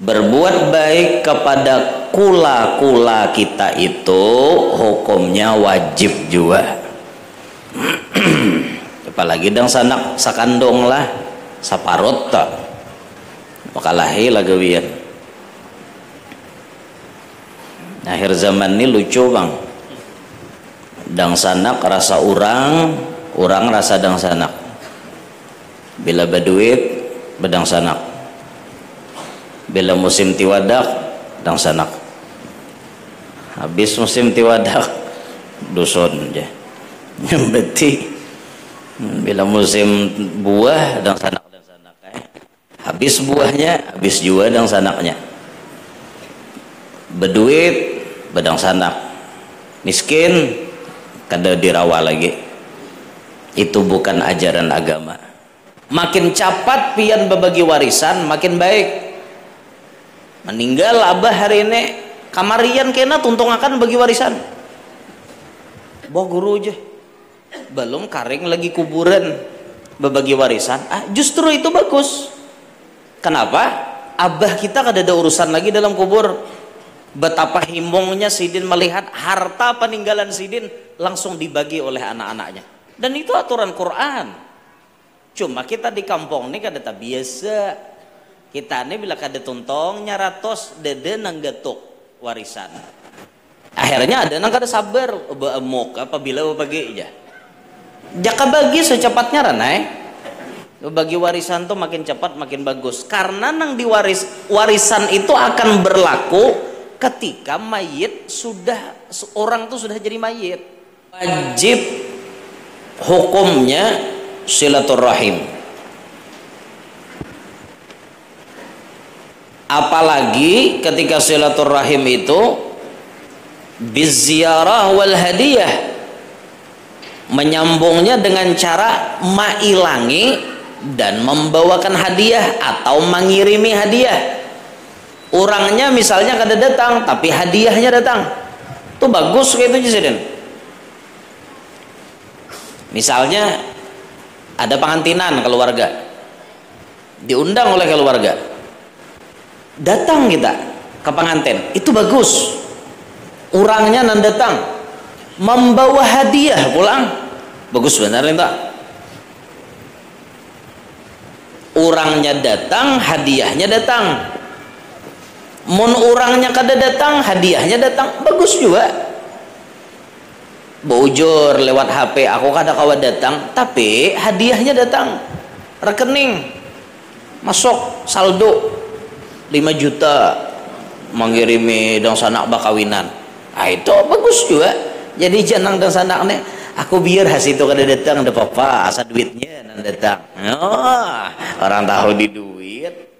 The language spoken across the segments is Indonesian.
Berbuat baik kepada kula-kula kita itu hukumnya wajib juga. Apalagi dang sanak sakandong lah saparot tak makalahi lagawian. Akhir zaman ini lucu bang, dang sanak rasa orang rasa dang sanak. Bila berduit bedang sanak, bila musim tiwadak dang sanak, habis musim tiwadak dusun aja. Yang berarti bila musim buah dang sanak habis buahnya habis juga dang sanaknya. Berduit bedang sanak, miskin kada dirawa lagi. Itu bukan ajaran agama. Makin cepat pian berbagi warisan makin baik. Meninggal abah hari ini kamarian kena tuntung akan bagi warisan. Bawa guru aja belum karing lagi kuburan berbagi warisan. Justru itu bagus. Kenapa? Abah kita kada ada urusan lagi dalam kubur. Betapa himbongnya Sidin melihat harta peninggalan Sidin langsung dibagi oleh anak-anaknya. Dan itu aturan Quran. Cuma kita di kampung ini kada tak biasa. Kita ini bila kada tuntong nyaratos dede nanggatuk warisan. Akhirnya ada nang kada sabar emok apabila bagi aja. Jaka bagi secepatnya ranai. Bagi warisan tuh makin cepat makin bagus. Karena nang warisan itu akan berlaku ketika mayit orang tuh sudah jadi mayit. Wajib hukumnya silaturahim. Apalagi ketika silaturahim itu biziarah wal hadiyah, menyambungnya dengan cara mailangi dan membawakan hadiah atau mengirimi hadiah. Orangnya misalnya kada datang tapi hadiahnya datang, itu bagus kayak itu Sidin. Misalnya ada pengantinan keluarga, diundang oleh keluarga, datang kita ke pengantin, itu bagus. Orangnya nan datang membawa hadiah pulang, bagus benar tak? Orangnya datang, hadiahnya datang. Mun orangnya kada datang, hadiahnya datang, bagus juga. Bujur lewat HP, aku kada kawa datang, tapi hadiahnya datang. Rekening masuk saldo 5 juta mengirimi dong sanak bakawinan. Itu bagus juga. Jadi jangan dong sanak nih, aku biar hasil itu kada datang, ada apa-apa, asal duitnya nan datang. Orang tahu di duit.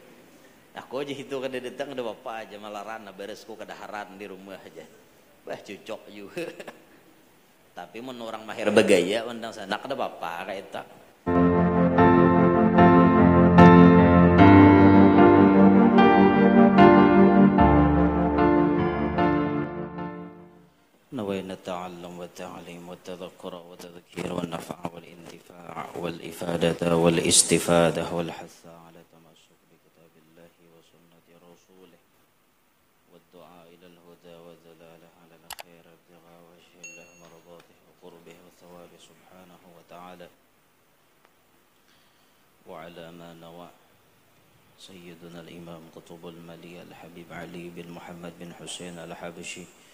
Aku aja itu kada datang, ada apa aja malaran, beresku kada haran di rumah aja. Bah cocok juga. Tapi mun orang mahir begaya undang sanak kada apa-apa kayak itu. نوينا التعلم والتعليم والتذكر والتذكير والنفع والانتفاع والإفادة والاستفادة والحث على تمسك بكتاب الله وسنة رسوله والدعاء إلى الهدى والدلالة على الخير ابتغاء وجه الله مرضاته وقربه وثوابه سبحانه وتعالى وعلى ما نوى سيدنا الإمام قطب الملي الحبيب علي بن محمد بن حسين الحبشي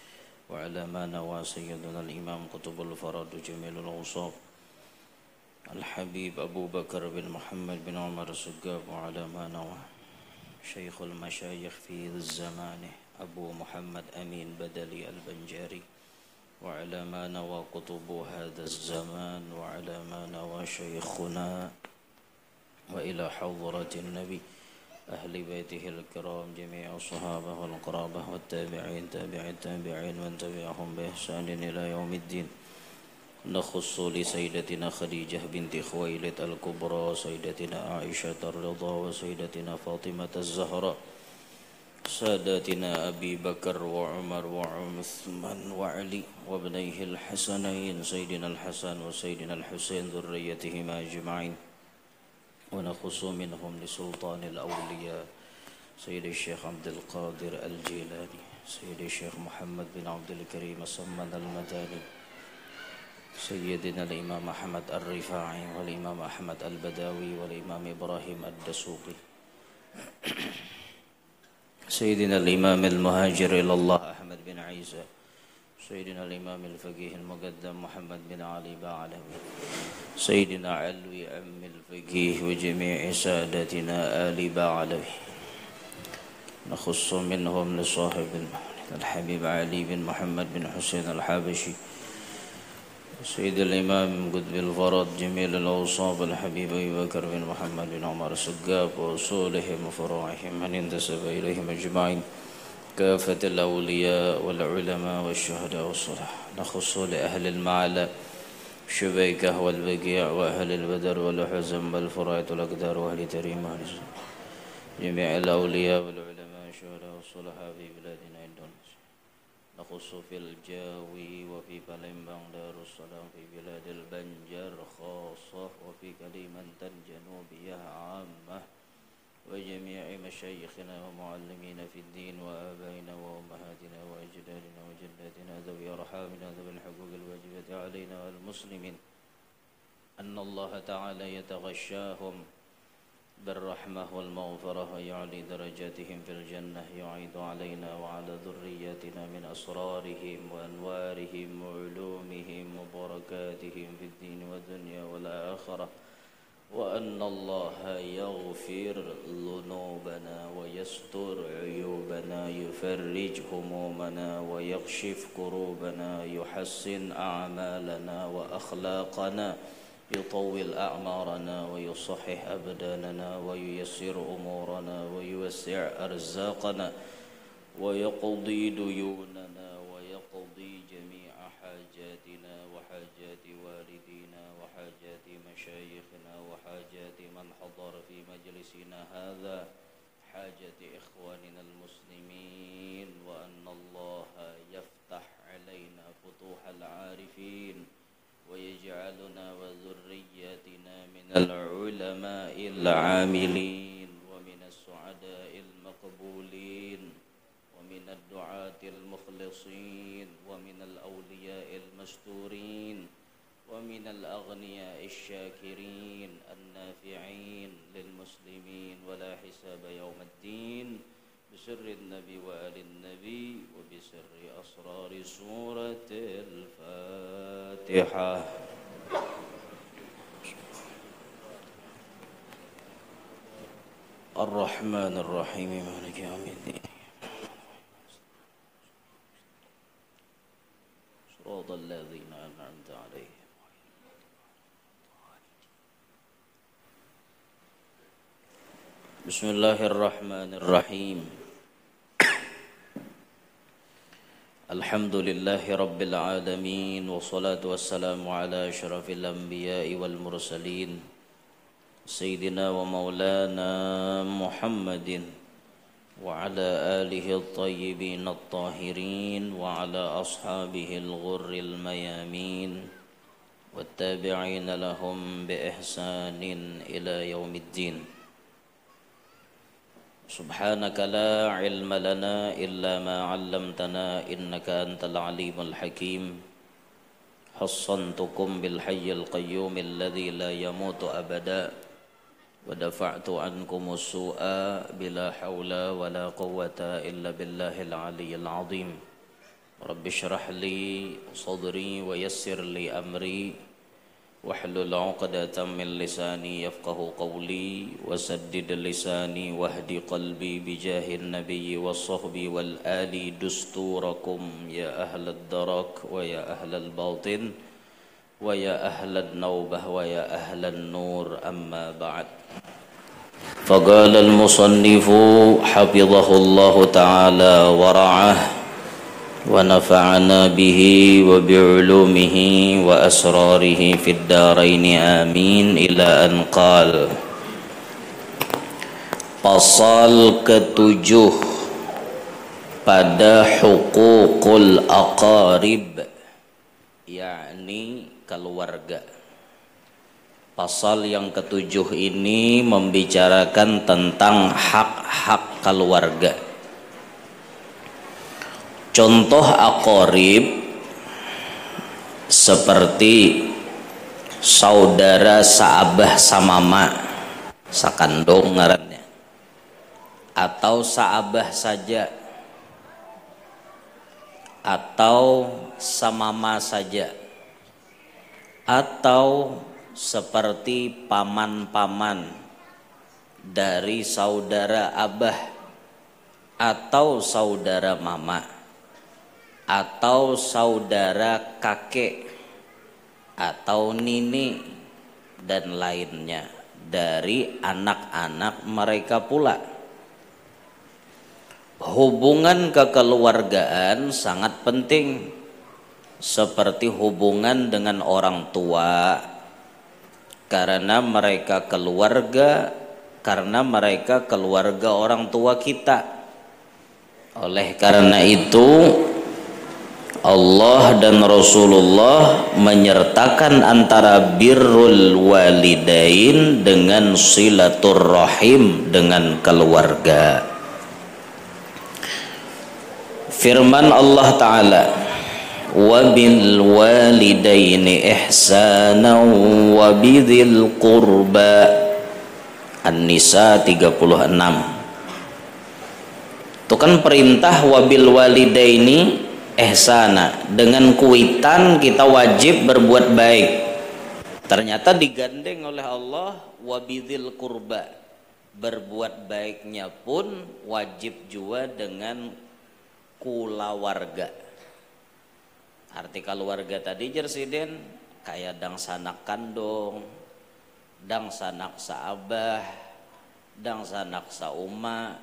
وعلى ما نوى سيدنا الإمام قطب الفرد جميل الأوصاف الحبيب أبو بكر بن محمد بن عمر السقاف وعلى ما نوى شيخ المشايخ في الزمان أبو محمد أمين بدلي البنجاري وعلى ما نوى قطب هذا الزمان وعلى ما نوى شيخنا وإلى حضرة النبي أهل بيته الكرام جميع الصحابة والقرابة والتابعين تابع التابعين من تبعهم بإحسان إلى يوم الدين نخص لسيدتنا خديجة بنت خويلد الكبرى سيدتنا عائشة الرضا وسيدتنا فاطمة الزهراء ساداتنا أبي بكر وعمر وعثمان وعلي وابنيه الحسنين سيدنا الحسن وسيدنا الحسين ذريتهما أجمعين ونخص منهم لسلطان الأولياء سيد الشيخ عبد القادر الجيلاني، سيد الشيخ محمد بن عبد الكريم الصمد المداني، سيدنا الإمام أحمد الرفاعي والإمام أحمد البداوي والإمام إبراهيم الدسوقي، سيدنا الإمام المهاجر إلى الله أحمد بن عيسى، سيدنا الإمام الفقيه المقدم محمد بن علي بعلوي، سيدنا علوي أم الفقيه وجميع سادتنا آل بعلوي، نخص منهم لصاحب الحبيب علي بن محمد بن حسين الحبشي، سيد الإمام قطب الفرد جميل الأوصاف الحبيب أبي بكر بن محمد بن عمر السقاف وأصولهم وفروعهم من انتسب إليهم أجمعين، كافة الأولياء والعلماء والشهداء والصلاح، نخص لأهل المعلى شبيكة والبقيع وأهل البدر والحزم والفرائض والأقدار وأهل تريم وأهل جميع الأولياء والعلماء والشهداء والصلحاء في بلادنا إندونيسيا، نخص في الجاوي وفي بالمبang دار السلام في بلاد البنجر خاصة وفي كليمنتان جنوبية عامة، وجميع مشايخنا ومعلمين في الدين وآبائنا وأمهاتنا وأجدادنا وجداتنا ذوي أرحامنا ذوي الحقوق الواجبة علينا والمسلمين، أن الله تعالى يتغشاهم بالرحمة والمغفرة ويعلي درجاتهم في الجنة، يعيد علينا وعلى ذرياتنا من أسرارهم وأنوارهم وعلومهم وبركاتهم في الدين والدنيا والآخرة، وأن الله يغفر ذنوبنا ويستر عيوبنا، يفرج همومنا ويكشف كروبنا، يحسن أعمالنا وأخلاقنا، يطول أعمارنا ويصحح أبداننا وييسر أمورنا ويوسع أرزاقنا ويقضي ديوننا ويقضي جميع حاجاتنا وحاجات والدينا وحاجات مشايخنا وحاجات من حضر في مجلسنا هذا، حاجة إخواننا المسلمين، وأن الله يفتح علينا فتوح العارفين ويجعلنا وذرياتنا من العلماء العاملين ومن السعداء المقبولين ومن الدعاة المخلصين ومن الأولياء المستورين ومن الأغنياء الشاكرين النافعين للمسلمين ولا حساب يوم الدين، بسر النبي وآل النبي وبسر أسرار سورة الفاتحة. الرحمن الرحيم مالك يوم الدين، صراط الذين أنعمت عليهم. بسم الله الرحمن الرحيم. الحمد لله رب العالمين، والصلاة والسلام على أشرف الأنبياء والمرسلين سيدنا ومولانا محمد وعلى آله الطيبين الطاهرين وعلى أصحابه الغر الميامين والتابعين لهم بإحسان إلى يوم الدين. سبحانك لا علم لنا إلا ما علمتنا إنك أنت العليم الحكيم. حصنتكم بالحي القيوم الذي لا يموت أبدا، ودفعت عنكم السوء بلا حول ولا قوة إلا بالله العلي العظيم. رب اشرح لي صدري ويسر لي أمري واحلل عقدة من لساني يفقه قولي وسدد لساني واهد قلبي بجاه النبي والصحب والآل دستوركم يا أهل الدرك ويا أهل الباطن ويا أهل النوبة ويا أهل النور، أما بعد. فقال المصنف حفظه الله تعالى ورعاه ونفعنا به وبعلومه وأسراره في الدارين آمين، إلى أن قال: Pasal ke-7 pada hukukul aqarib, yakni keluarga. Pasal yang ke-7 ini membicarakan tentang hak-hak keluarga. Contoh aqarib seperti saudara saabah samama, sakandung ngarannya, atau saabah saja, atau samama saja, atau seperti paman-paman dari saudara abah atau saudara mama, atau saudara kakek atau nini dan lainnya dari anak-anak mereka pula. Hubungan kekeluargaan sangat penting, seperti hubungan dengan orang tua, karena mereka keluarga orang tua kita. Oleh karena itu Allah dan Rasulullah menyertakan antara birrul walidain dengan silaturrahim dengan keluarga. Firman Allah Ta'ala, wa bil walidaini ihsanan wa bidhil qurba. An-Nisa 36. Itu kan perintah wabil walidaini ihsana, dengan kuitan kita wajib berbuat baik. Ternyata digandeng oleh Allah wabidhil qurba, berbuat baiknya pun wajib juga dengan kulawarga. Arti keluarga tadi jersiden kayak dang sanak kandung, dang sanak saabah, dang sanak sauma,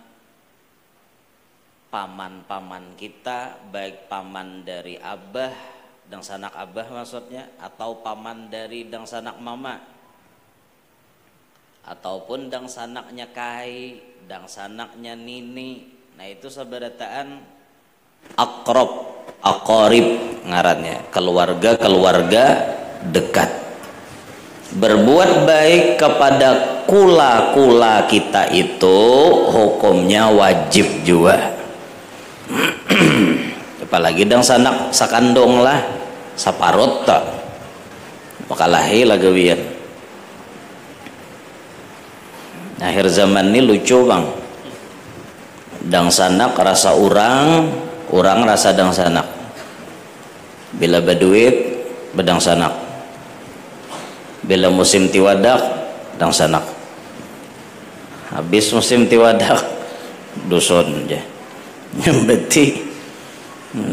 paman-paman kita, baik paman dari abah, dang sanak abah maksudnya, atau paman dari dang sanak mama, ataupun dang sanaknya kai, dang sanaknya nini. Nah itu sabarataan aqrab, aqarib ngarannya, keluarga dekat. Berbuat baik kepada kula-kula kita itu hukumnya wajib juga. Apalagi dang sanak sakandong lah, saparot tak makalahi lagawian. Akhir zaman ini lucu bang, dang sanak rasa orang rasa dang sanak. Bila berduit bedang sanak, bila musim tiwadak dang sanak, habis musim tiwadak dusun aja. Yang berarti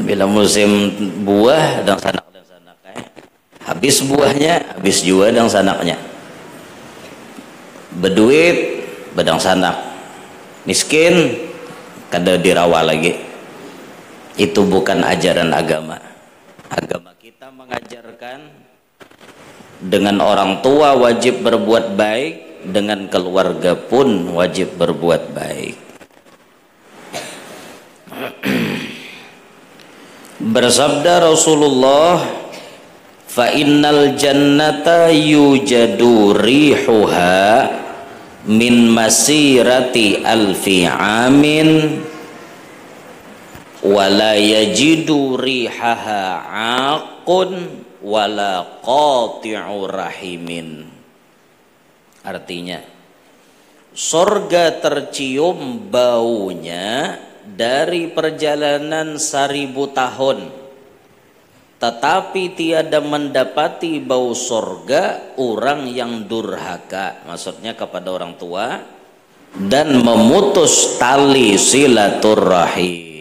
bila musim buah dang sanak habis buahnya habis juga dang sanaknya. Berduit bedang sanak, miskin kada dirawa lagi. Itu bukan ajaran agama. Agama kita mengajarkan dengan orang tua wajib berbuat baik, dengan keluarga pun wajib berbuat baik. Bersabda Rasulullah, fa innal jannata yujadu rihuha min masirati alfi amin wala yajidu rihaha aqun wala qati'u rahimin. Artinya surga tercium baunya dari perjalanan 1000 tahun, tetapi tiada mendapati bau surga orang yang durhaka, maksudnya kepada orang tua, dan memutus tali silaturrahim.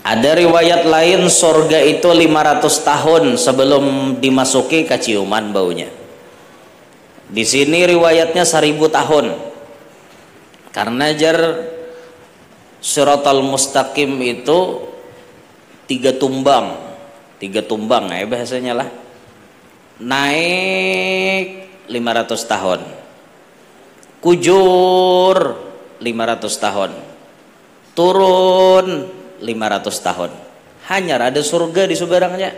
Ada riwayat lain surga itu 500 tahun sebelum dimasuki keciuman baunya. Di sini riwayatnya 1000 tahun. Karena jar Siratal Mustaqim itu 3 tumbang ya bahasanya lah. Naik 500 tahun, kujur 500 tahun, turun 500 tahun. Hanya ada surga di seberangnya.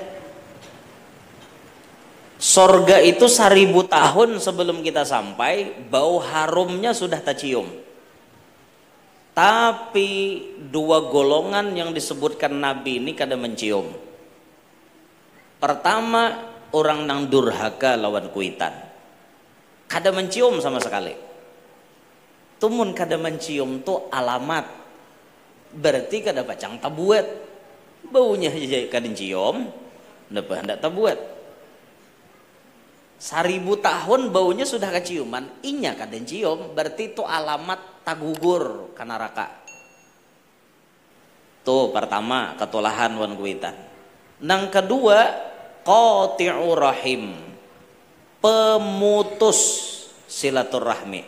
Surga itu 1000 tahun sebelum kita sampai, bau harumnya sudah tercium. Tapi dua golongan yang disebutkan Nabi ini kada mencium. Pertama, orang nang durhaka lawan kuitan, kada mencium sama sekali. Tumun kada mencium tuh alamat, berarti kada pacang tabuat. Baunya aja kada cium, napa hendak tabuat. 1000 tahun baunya sudah keciuman, inya kada cium, berarti itu alamat tagugur ka neraka. Tuh pertama ketulahan wan kuitan. Nang kedua, qati'u rahim, pemutus silaturahmi.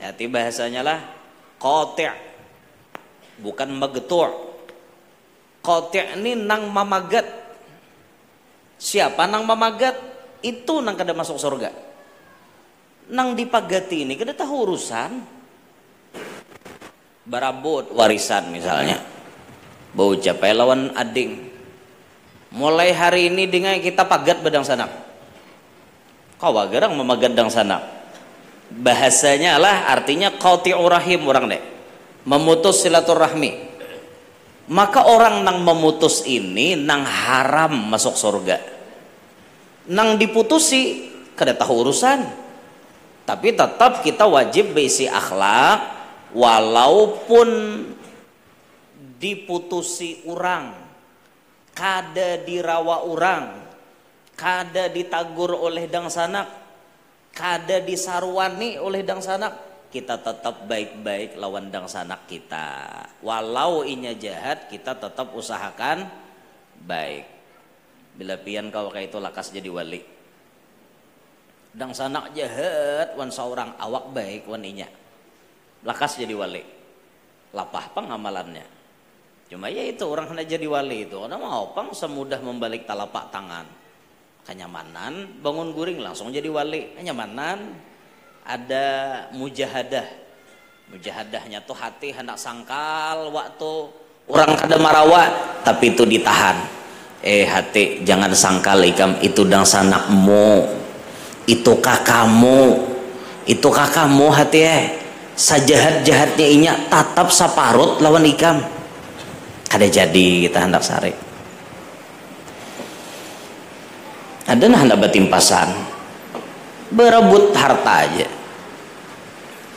Hati bahasanya lah qati', bukan magtu'. Qati' ini nang mamagat. Siapa nang mamagat? Itu nang kada masuk surga. Nang dipagati ini kada tahu urusan. Barabot warisan misalnya, bau capai lawan ading. Mulai hari ini dengan kita pagat bedang sanak. Kau gerang memagat dang sanak. Bahasanya lah artinya qati'ur rahim orang deh, memutus silaturahmi. Maka orang nang memutus ini nang haram masuk surga. Nang diputusi kada tahu urusan, tapi tetap kita wajib berisi akhlak walaupun diputusi orang, kada dirawa orang, kada ditagur oleh dang sanak, kada disarwani oleh dang sanak, kita tetap baik-baik lawan dang sanak kita. Walau inya jahat, kita tetap usahakan baik. Bila pian kau kayak itu lakas jadi wali. Dang sanak jahat wan seorang awak baik wan inya, lakas jadi wali. Lapah pang amalannya. Cuma ya itu orang hendak jadi wali itu, orang mau pang semudah membalik telapak tangan. Kenyamanan bangun guring langsung jadi wali. Kenyamanan ada mujahadah. Mujahadahnya tuh hati hendak sangkal waktu orang kada marawa, tapi itu ditahan. Hati jangan sangkal ikam, itu dang sanakmu, itu kakakmu, itu kakakmu hati sajahat-jahatnya inya tatap saparut lawan ikam. Kada jadi kita hendak sari. Ada nah hendak batimpasan, berebut harta aja.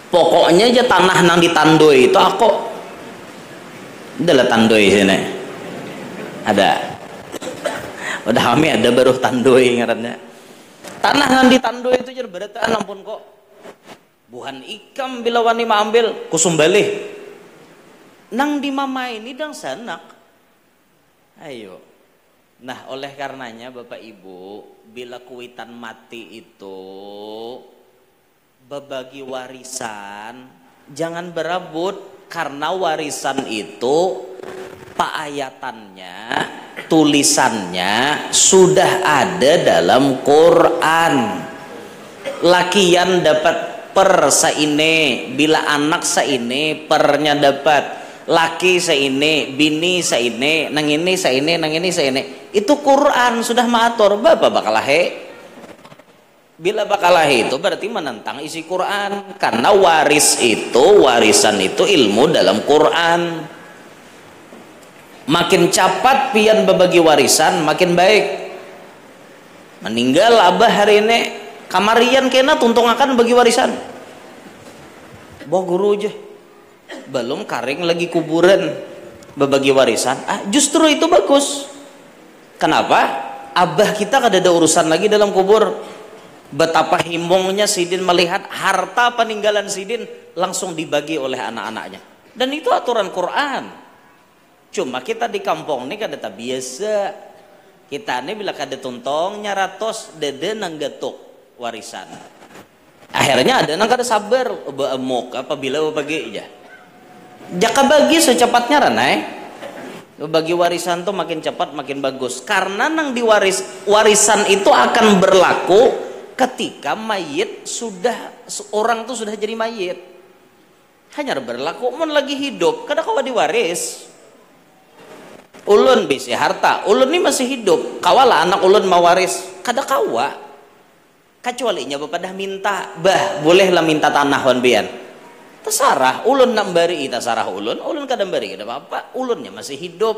Pokoknya aja tanah nang ditandoi itu aku. Adalah tandoi sini. Ada. Udah kami ada baru tandoi ngarannya. Tanah nang ditandoi itu jadi berataan ampun kok. Buhan ikam bila wani maambil kusum balih. Nang di mama ini dang sanak. Ayo. Nah, oleh karenanya Bapak Ibu, bila kuitan mati itu berbagi warisan, jangan berebut, karena warisan itu paayatannya, tulisannya sudah ada dalam Quran. Lakian dapat per saine, bila anak saine pernya dapat. Laki saine, bini saine, nang ini saine, nang ini saine. Itu Quran sudah mengatur. Bapak bakalahe. Bila bakalahe itu berarti menentang isi Quran, karena waris itu, warisan itu ilmu dalam Quran. Makin cepat pian berbagi warisan makin baik. Meninggal abah hari ini kamarian kena tuntung akan bagi warisan. Boh guru aja belum karing lagi kuburan berbagi warisan. Justru itu bagus. Kenapa? Abah kita kada ada urusan lagi dalam kubur. Betapa himbongnya Sidin melihat harta peninggalan Sidin langsung dibagi oleh anak-anaknya. Dan itu aturan Quran. Cuma kita di kampung ini kada tak biasa. Kita ini bila kada tuntong nyaratos dede nang getuk warisan. Akhirnya ada nang kada sabar emok apabila bagi aja. Jaka bagi secepatnya ranai. Bagi warisan tuh makin cepat makin bagus. Karena nang warisan itu akan berlaku ketika mayit sudah, orang tuh sudah jadi mayit. Hanya berlaku mun lagi hidup kada kawa diwaris. Ulun bisi harta, ulun ini masih hidup, kawalah anak ulun mawaris, kada kawa. Kecuali nya bapak dah minta, bah bolehlah minta tanah wan bian. Terserah ulun nak bari, terserah ulun kadang bari kada apa-apa, ulunnya masih hidup.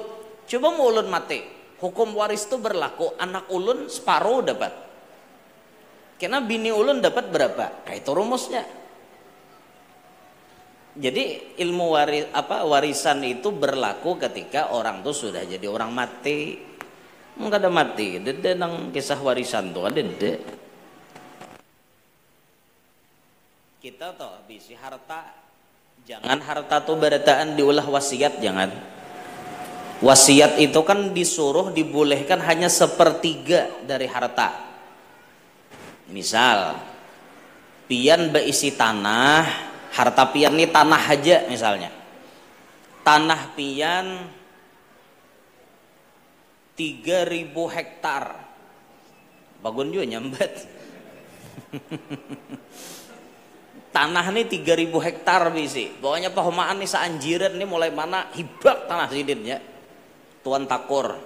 Coba mau ulun mati, hukum waris itu berlaku, anak ulun separuh dapat. Karena bini ulun dapat berapa? Kayak itu rumusnya. Jadi ilmu warisan itu berlaku ketika orang tuh sudah jadi orang mati. Enggak ada mati, dede nang kisah warisan tuh ada dede. Kita toh bisi harta, jangan harta tuh berataan diulah wasiat, jangan. Wasiat itu kan disuruh dibolehkan hanya sepertiga dari harta. Misal pian beisi tanah, harta pian ini tanah aja misalnya. Tanah pian 3.000 hektar. Bagun juga nyambat. Tanah ini 3.000 hektar bisi. Pokoknya pahomaan nih saanjiran nih mulai mana hibak tanah sidin ya. Tuan takur.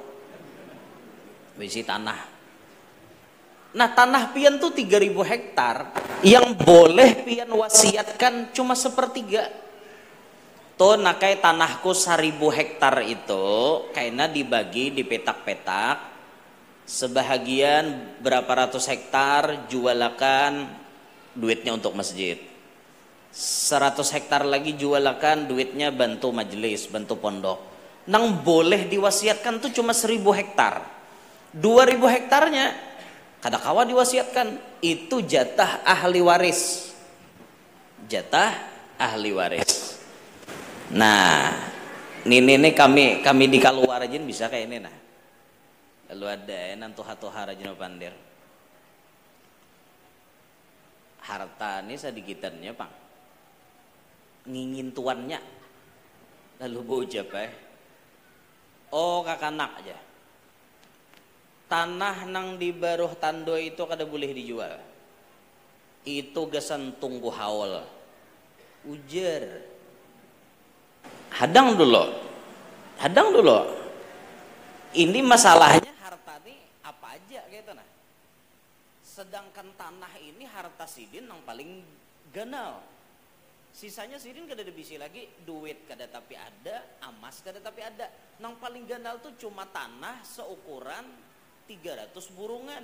Bisi tanah. Nah tanah pian tuh 3.000 hektar yang boleh pian wasiatkan cuma sepertiga. Tuh nakai tanahku 1.000 hektar itu kayaknya dibagi di petak-petak. Sebahagian berapa ratus hektar jualakan duitnya untuk masjid. 100 hektar lagi jualakan duitnya bantu majelis, bantu pondok. Nang boleh diwasiatkan tuh cuma 1.000 hektar. 2.000 hektarnya kada kawa diwasiatkan, itu jatah ahli waris. Jatah ahli waris. Nah, ini kami di Kaluwarajin bisa kayak ini nah. Lalu ada nantu hatoha rajin pandir. Harta ini sedikitannya, Pang. Ngingin tuannya. Lalu bojap oh kakanak aja. Tanah nang di Baruh Tando itu kada boleh dijual. Itu gesan tunggu haul. Ujar. Hadang dulu. Ini masalahnya harta ini apa aja gitu nah. Sedangkan tanah ini harta sidin yang paling ganal. Sisanya sidin kada ada bisi lagi, duit kada tapi ada, emas kada tapi ada. Nang paling ganal tuh cuma tanah seukuran 300 burungan.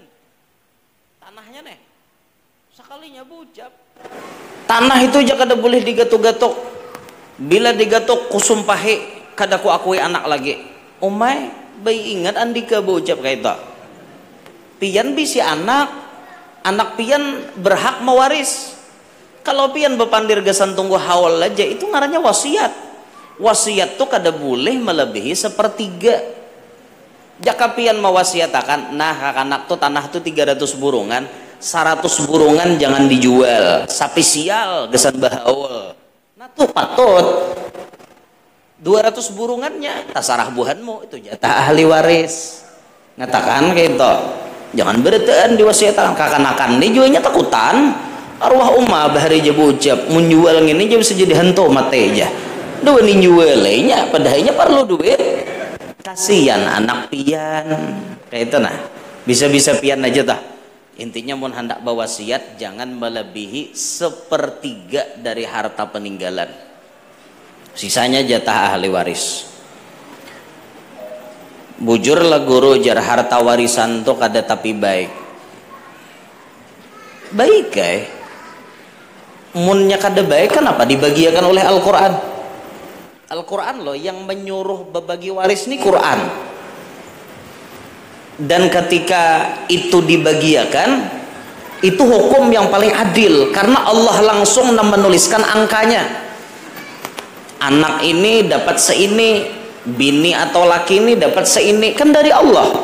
Tanahnya nih sekalinya bucap. Tanah itu aja kada boleh digatuk-gatuk. Bila digatuk kusumpahi kada ku akui anak lagi. Umay, bayi ingat Andika bucap kayak itu. Pian bisi anak pian berhak mewaris. Kalau pian bepandir gesan tunggu haul aja itu ngarannya wasiat. Wasiat tuh kada boleh melebihi sepertiga. Jaka pian mewasiatakan, nah anak tuh tanah tuh 300 burungan, 100 burungan jangan dijual. Sapi sial gesan bahaul. Nah tuh patut. 200 burungannya tasarah buhanmu itu jatah ahli waris. Ngatakan kayak itu. Jangan berataan diwasiatkan kakanakan ini juga takutan. Arwah umah bahari aja bucap menjual ini aja bisa jadi hantu mati aja. Dua nih jualnya padahalnya perlu duit. Kasihan anak pian kayak itu nah. Bisa-bisa pian aja tah. Intinya mau hendak bawasiat jangan melebihi sepertiga dari harta peninggalan. Sisanya jatah ahli waris. Bujur lah guru jar harta warisan tuh kada tapi baik. Baik munnya kada baik kenapa dibagiakan oleh Al-Quran? Al-Quran loh yang menyuruh berbagi waris ini Quran. Dan ketika itu dibagiakan itu hukum yang paling adil karena Allah langsung menuliskan angkanya. Anak ini dapat seini, bini atau laki ini dapat seini, kan dari Allah.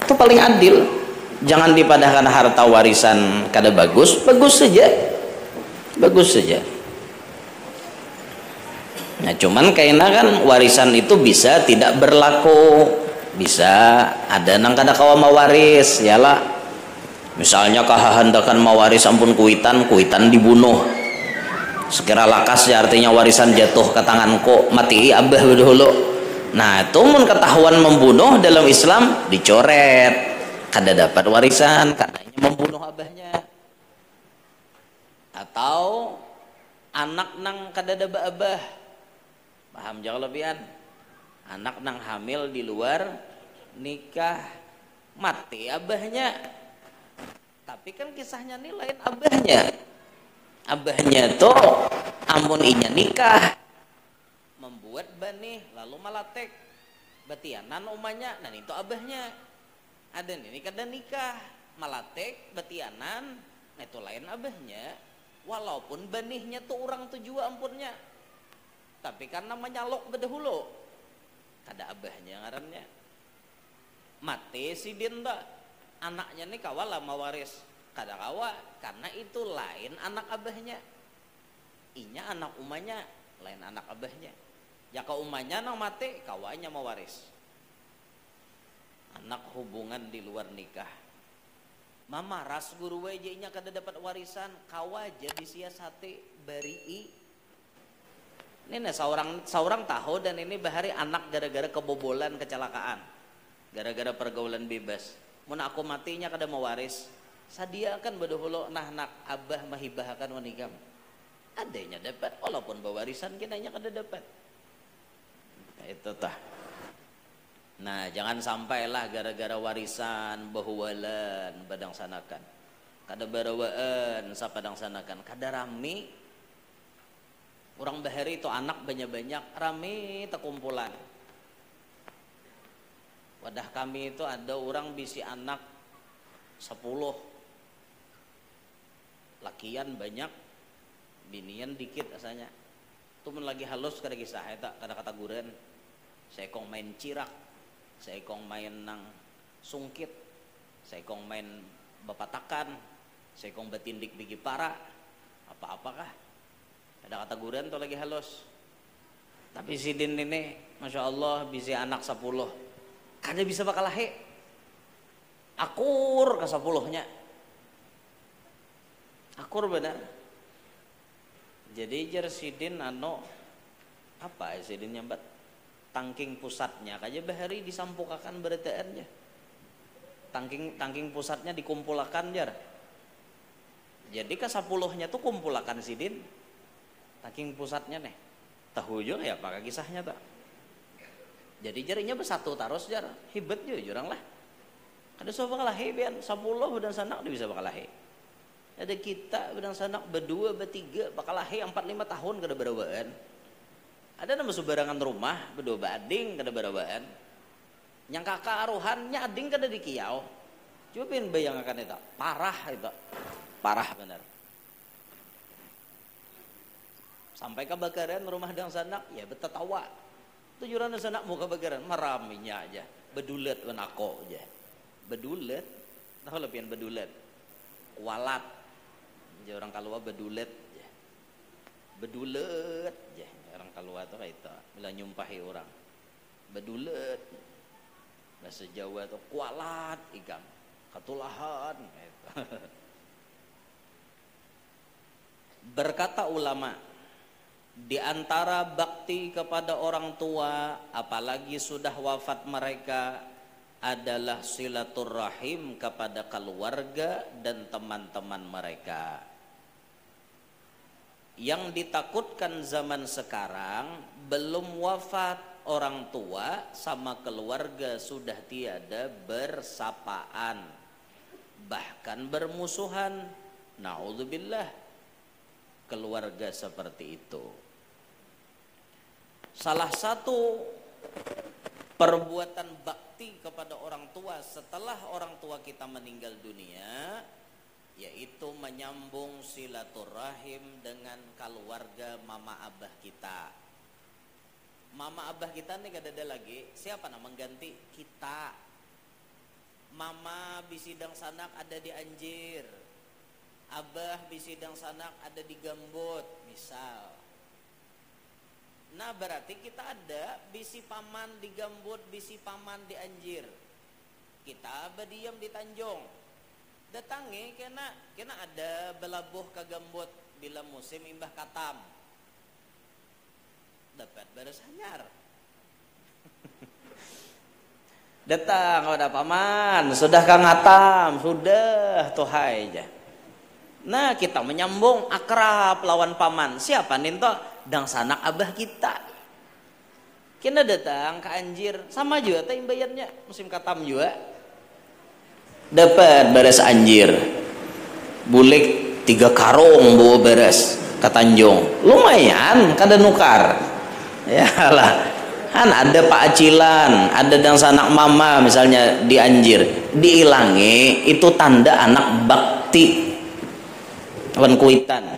Itu paling adil. Jangan dipadahkan harta warisan kada bagus saja. Bagus saja. Nah, cuman kayaknya kan warisan itu bisa tidak berlaku. Bisa ada nang kada kawa mawaris, yalah. Misalnya kahandakan mawaris ampun kuitan dibunuh. Sekira lakas ya artinya warisan jatuh ke tanganku, mati abah dulu. Nah, itu mun ketahuan membunuh dalam Islam dicoret. Kada dapat warisan, katanya membunuh abahnya. Atau anak nang kadada abah, paham jangan lebihan, anak nang hamil di luar nikah, mati abahnya, tapi kan kisahnya nih lain abahnya tuh amun inya nikah membuat banih lalu malatek batianan umanya, dan itu abahnya. Ada nih kada nikah malatek batianan, nah itu lain abahnya, walaupun banihnya tuh orang tujuh ampunnya, tapi karena menyalok bedahulu kada abahnya ngarannya. Mati si dinda anaknya nih kawala mawaris, kada kawa karena itu lain anak abahnya, inya anak umanya lain anak abahnya. Jaka umanya nang mati kawanya mawaris. Anak hubungan di luar nikah, mama ras guru wae nya kada dapat warisan, kawa jadi siasate barii. Ini nah seorang tahu, dan ini bahari anak gara-gara kebobolan kecelakaan, gara-gara pergaulan bebas. Mun aku matinya kada mau waris, sadiakan badoholo nah anak abah mahibahkan wanikam. Adanya dapat walaupun bawarisan kinanya kada dapat. Nah, itu tah. Nah, jangan sampailah gara-gara warisan bahuwalan badang sanakan. Kada barawaan sapadang sanakan, kada rami. Orang bahari itu anak banyak-banyak rami terkumpulan. Wadah kami itu ada orang bisi anak 10, lakian banyak, binian dikit asalnya. Itu pun lagi halus kada kisah eta kada kata guren. Saya kong main cirak, saya kong main nang sungkit, saya kong main bapatakan, saya kong batindik bigi para, apa-apakah. Ada kata guren tuh lagi halus. Tapi si Din ini Masya Allah bisa anak 10, kada bisa bakal lahe, akur ke 10-nya, akur benar. Jadi jar si Din apa si Din nyambat tangking pusatnya kaja bahari disampukakan beritaannya, tangking pusatnya dikumpulakan jar. Jadi ke 10-nya tuh kumpulakan si Din tangking pusatnya nih, tahu juga ya apa kisahnya tak. Jadi jarinya bersatu taros jar, hebat juga jurang lah. Ada soal bakal lahi bian 10 bedang sanak dia bisa bakal lahi. Ada kita bedang sanak berdua bertiga bakal lahi 4-5 tahun kada berawaan. Ada nama subarangan rumah berdua bading kada berawaan. Yang kakak aruhannya ading kada dikiau. Coba pin bayangkan itu, parah benar. Sampai kebakaran rumah dang sanak ya betetawa. Tujuran sanak mau kebakaran maraminya aja, bedulet wenako aja. Bedulet, tahu lepian bedulet. Kualat. Jadi orang kalua bedulet aja. Bedulet aja. Orang kalua tuh kayak itu, bila nyumpahi orang. Bedulet. Bahasa Jawa tuh kualat ikam. Ketulahan gitu. Berkata ulama, di antara bakti kepada orang tua apalagi sudah wafat mereka adalah silaturrahim kepada keluarga dan teman-teman mereka. Yang ditakutkan zaman sekarang belum wafat orang tua sama keluarga sudah tiada bersapaan, bahkan bermusuhan. Naudzubillah, keluarga seperti itu. Salah satu perbuatan bakti kepada orang tua setelah orang tua kita meninggal dunia yaitu menyambung silaturahim dengan keluarga mama abah kita. Mama abah kita nih gak ada lagi, siapa nama mengganti kita. Mama bisidang sanak ada di Anjir, abah bisidang sanak ada di Gambut misal. Nah berarti kita ada bisi paman di Gambut, bisi paman di Anjir. Kita berdiam di Tanjung. Datangi kena ada belabuh ke Gambut bila musim imbah katam. Dapat baris hanyar. Datang ada paman, sudah kang atam, sudah tuh hai aja. Nah kita menyambung akrab lawan paman. Siapa ninto? Dang sanak abah kita. Kena datang ke Anjir, sama juga teh imbayannya musim katam juga. Dapat beres Anjir. Bulik 3 karung bawa beres ke Tanjung. Lumayan kada nukar. Ya lah. Kan ada Pak Acilan, ada dang sanak mama misalnya di Anjir. Diilangi itu tanda anak bakti. Wan kuitan.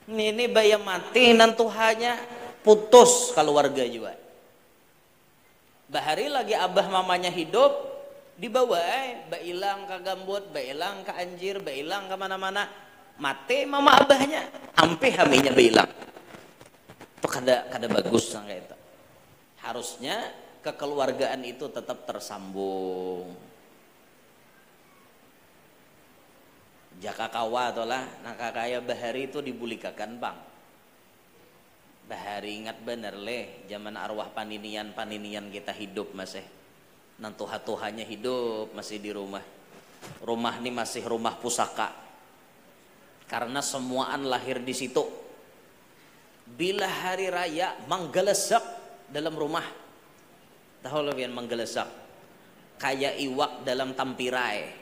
Ini bayam mati nan Tuhannya putus keluarga juga. Bahari lagi abah mamanya hidup dibawa bailang ke Gambut, bailang ke Anjir, bailang ke mana-mana, mati mama abahnya ampe haminya bailang. Itu kada bagus sang itu. Harusnya kekeluargaan itu tetap tersambung. Jaka kawa atolah nakakaya bahari itu dibulikakan bang. Bahari ingat bener leh zaman arwah paninian kita hidup masih nan tuha-tuhanya hidup masih di rumah ini masih rumah pusaka karena semuaan lahir di situ. Bila hari raya menggelesak dalam rumah, tahu lebih menggelesak kayak iwak dalam tampirai,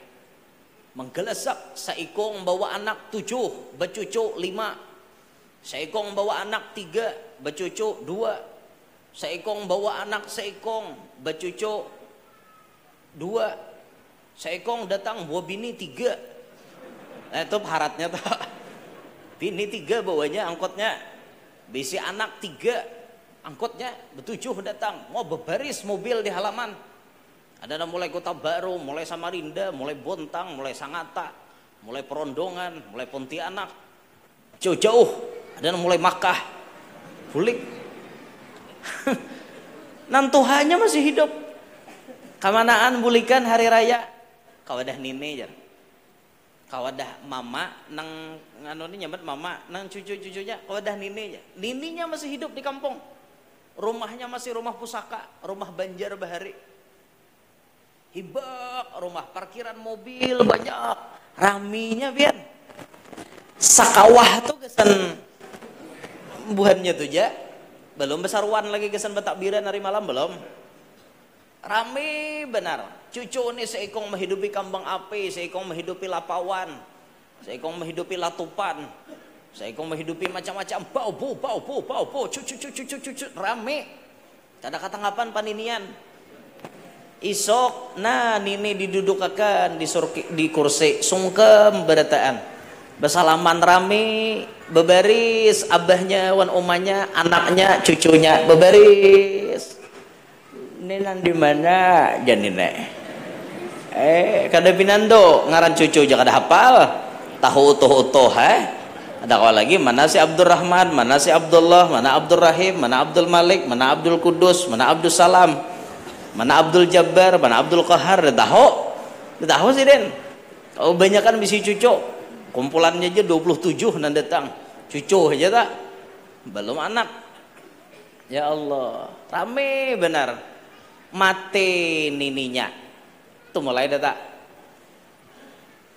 menggelesak saikong bawa anak 7 becucu 5, seikong bawa anak 3, becucu 2. Seikong bawa anak seikong, becucu 2. Seikong datang bawa bini 3. Nah, itu haratnya tuh. Bini 3 bawanya angkotnya. Bisi anak 3 angkotnya, betujuh datang. Mau berbaris mobil di halaman. Ada yang mulai Kota Baru, mulai Samarinda, mulai Bontang, mulai Sangatta, mulai Perondongan, mulai Pontianak. Jauh-jauh. Ada yang mulai Makkah, bulik. Nantuhannya masih hidup. Kamanaan bulikan hari raya. Kawadah nini jar. Kawadah mama nang anu ni nyambat mama nang cucu-cucunya kawadah nini jar. Nininya masih hidup di kampung. Rumahnya masih rumah pusaka, rumah Banjar Bahari. Hibak rumah, parkiran mobil banyak, raminya pian. Sakawah tuh kesan buhannya tuh ya, belum besaruan lagi kesan betakbiran hari malam belum. Rame benar. Cucu ini seikong menghidupi kambang api, seikong menghidupi lapawan, seikong menghidupi latupan, seikong menghidupi macam-macam bau, cucu rame. Kada katanggapan paninian. Isok, nah nini didudukakan di kursi sungkem berataan. Bersalaman rame, bebaris, abahnya, wan omanya, anaknya, cucunya, bebaris. Ini di mana janine? Kada pinando ngaran cucu aja kada hafal. Tahu utuh-utuh Ada kau lagi mana si Abdurrahman, mana si Abdullah, mana Abdul Rahim, mana Abdul Malik, mana Abdul Kudus, mana Abdul Salam, mana Abdul Jabbar, mana Abdul Qahar. Tahu sih Den. Kau banyak kan bisi cucu. Kumpulannya aja 27 nan datang. Cucu aja tak. Belum anak. Ya Allah, rame benar. Mati nininya. Tuh mulai datang.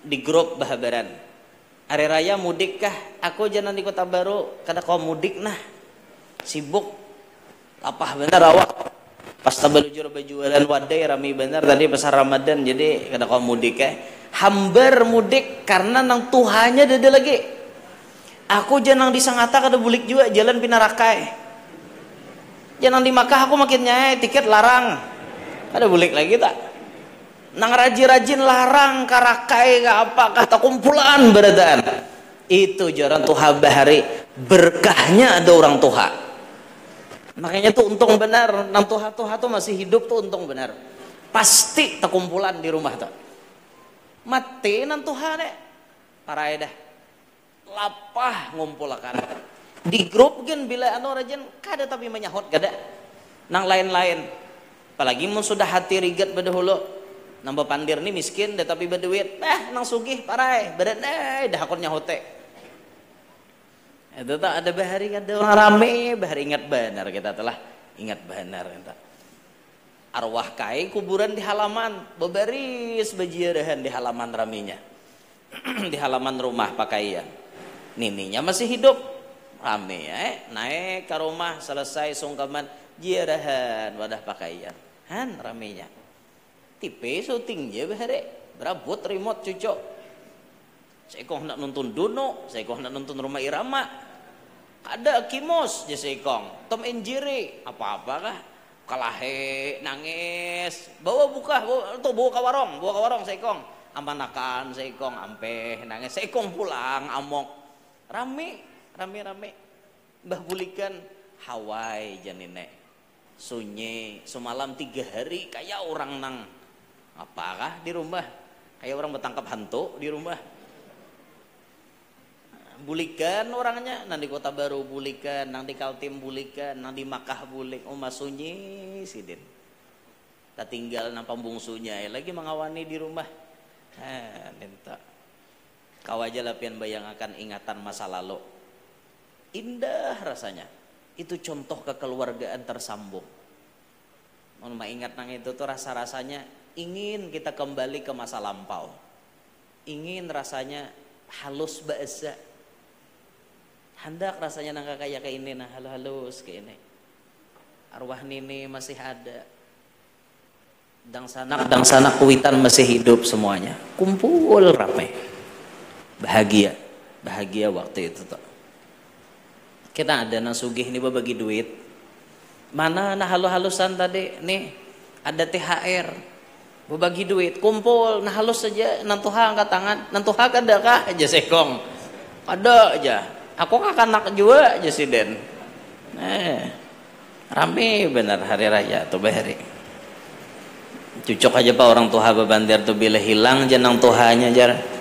Di grup bahabaran. Hari raya mudik kah? Aku jangan di Kota Baru. Kada kau mudik nah. Sibuk. Apah benar awak. Pas tabalujur bajualan wadai rame benar tadi pasar Ramadan jadi kada kau mudik hambar mudik karena nang Tuhannya dada lagi. Aku jangan di Sangatta kada bulik juga jalan Pinarakai. Jangan di Makkah aku makin nyai tiket larang. Kada bulik lagi tak. Nang rajin-rajin larang karakai ka apa kata kumpulan beradaan. Itu jaran Tuha Bahari berkahnya ada orang Tuha. Makanya tuh untung benar nang Tuha tuh masih hidup tuh untung benar. Pasti tak kumpulan di rumah tuh. Mati nang Tuhan parai dah lapah ngumpulakan di grup gen bila anu rajin kada tapi menyahut kada nang lain-lain apalagi mun sudah hati rigat badahulu nambah pandir nih miskin dah tapi berduit nang sugih parai badan dah hakon nyahote itu tak ada bahari kada orang rame bahari ingat benar kita telah ingat benar kita arwah kai kuburan di halaman bebaris bajiarahan di halaman raminya di halaman rumah pakaian. Nininya masih hidup, rame ya, naik ke rumah, selesai sungkeman, jiarahan wadah pakaian, han ramenya. Tipe syutingnya bahare, berabot remote cucok. Saya kok nak nonton Dono, saya kok nak nonton Rumah Irama. Ada Kimos, saya kong, Tom and Jerry, apa-apa kah? Kalahe nangis, bawa buka, bawa ke warung saya kong. Amanakan saya kong, ampe nangis, saya kong pulang amok. Rame. Mbah bulikan Hawaii janine sunyi semalam 3 hari kayak orang nang apakah di rumah, kayak orang bertangkap hantu di rumah. Bulikan orangnya, nang di Kota Baru bulikan, nang di Kaltim bulikan, nang di Makkah bulik. Mas sunyi sidin tak tinggal nang pambungsunya lagi mengawani di rumah. Minta kau aja lah pian bayangkan ingatan masa lalu, indah rasanya. Itu contoh kekeluargaan tersambung. Mau ingat nang itu tuh rasa-rasanya ingin kita kembali ke masa lampau, ingin rasanya halus bahasa, hendak rasanya nang kayak ini nah halus kayak ini. Arwah nini masih ada, dang sana kuitan masih hidup, semuanya kumpul ramai. Bahagia waktu itu tuh. Kita ada nasugih nih bagi duit. Mana nah halus-halusan tadi nih ada THR. Berbagi duit, kumpul nah halus saja, nantuha angkat tangan, nantuha ada kah aja sekong. Ada aja. Aku kakak anak juga aja si Den. Rame benar hari raya tuh bahari. Cucok aja pak orang tuha bebandir tuh bila hilang jenang tuhanya jar.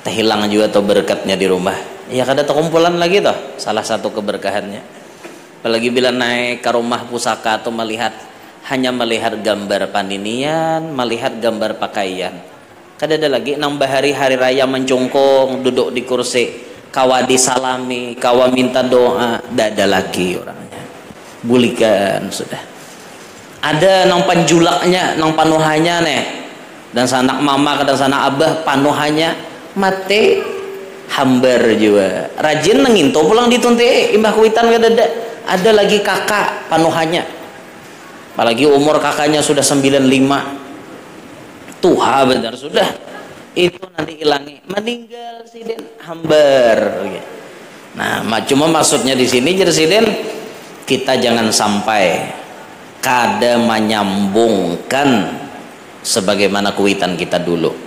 Hilang juga atau berkatnya di rumah ya, kada terkumpulan lagi toh, salah satu keberkahannya. Apalagi bila naik ke rumah pusaka atau hanya melihat gambar paninian, melihat gambar pakaian, kada ada lagi nambah hari raya mencungkung duduk di kursi kawa disalami, kawa minta doa, tidak ada lagi orangnya. Bulikan sudah ada nang panjulaknya, nang panuhannya nih, dan sanak mama kadang sanak abah panuhannya mate hambar juga rajin nenginto pulang ditunte imbah kuitan ada lagi kakak panuhannya, apalagi umur kakaknya sudah 95 tuha benar sudah itu nanti hilangi meninggal siden hambar. Nah cuma maksudnya di sini Siden, kita jangan sampai kada menyambungkan sebagaimana kuitan kita dulu.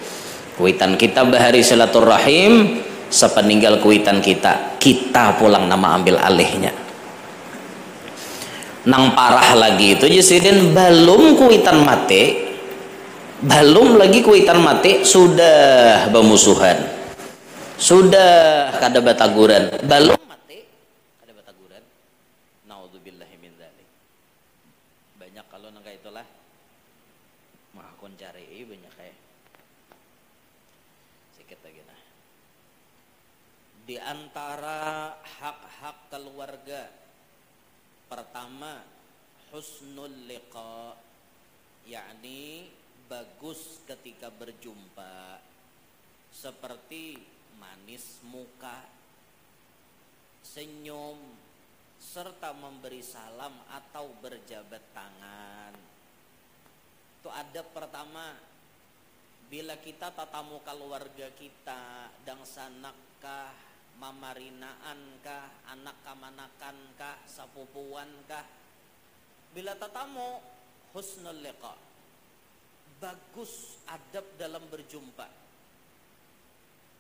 Kuitan kita bahari silaturahim, sepeninggal kuitan kita pulang nama ambil alihnya. Nang parah lagi itu Siden, belum kuitan mati sudah bermusuhan, sudah kada bataguran, belum mati kada bataguran. Naudzubillahi min dzalik. Banyak kalau nang itulah mah kon cari banyak kayak di antara hak-hak keluarga. Pertama, husnul liqa, yakni bagus ketika berjumpa, seperti manis muka, senyum, serta memberi salam atau berjabat tangan. Itu adab pertama. Bila kita tatamu keluarga kita, dang sanakkah, mamarinaan kah, anak kamanakan kah, sapupuan kah, bila tatamu husnul liqa, bagus adab dalam berjumpa.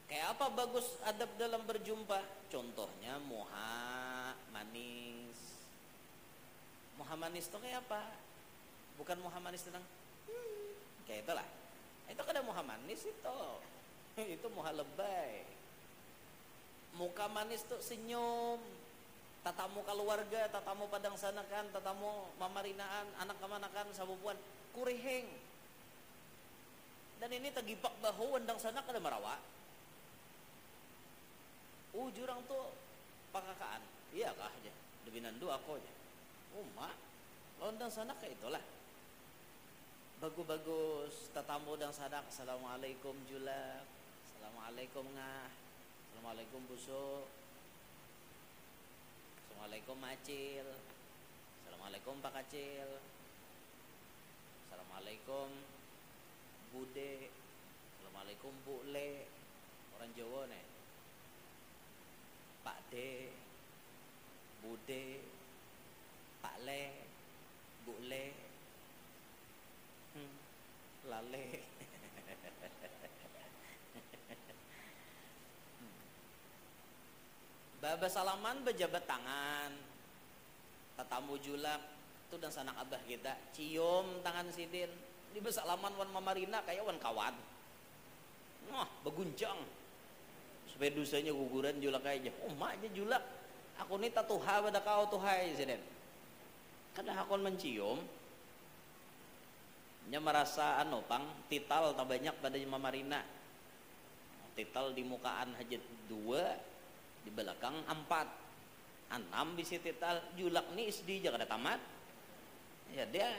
Kayak apa bagus adab dalam berjumpa? Contohnya muha manis. Muha manis itu kayak apa? Bukan muha manis tentang kayak itulah. Itu kada muha manis itu muha lebay. Muka manis tuh senyum, tatamu keluarga, tatamu padang sanakan, tatamu mamarinaan, anak kamanakan, sabupuan, kurihing. Dan ini tagipak bahu wandang sana kada marawa. Jurang tuh pakakaan, iya kah aja, debinandu aku aja. Mak, wandang sana kayak itulah. Bagus-bagus, tatamu dan sadak, assalamualaikum julak, Assalamualaikum ngah. Assalamualaikum busuk. Assalamualaikum Acil. Assalamualaikum Pak Acil. Assalamualaikum Bude. Assalamualaikum Bu Le. Orang Jawa nih. Pak De, Bude, Pak Le, Bu Le, Lale. Baba salaman bejabat tangan, tatamu julak itu dan sanak abah kita cium tangan sidin di besalaman wan mamarina kayak wan kawan, wah beguncang supaya dosanya guguran julak aja. Oh mak aja julak, aku nih tatuha pada kau tuhai sidin. Kadang aku mencium, nya merasa pang tital tak banyak pada mamarina, tital di mukaan hajat 2. Di belakang 4, 6 bisa tital julak nih isdi jaga tamat. Ya dia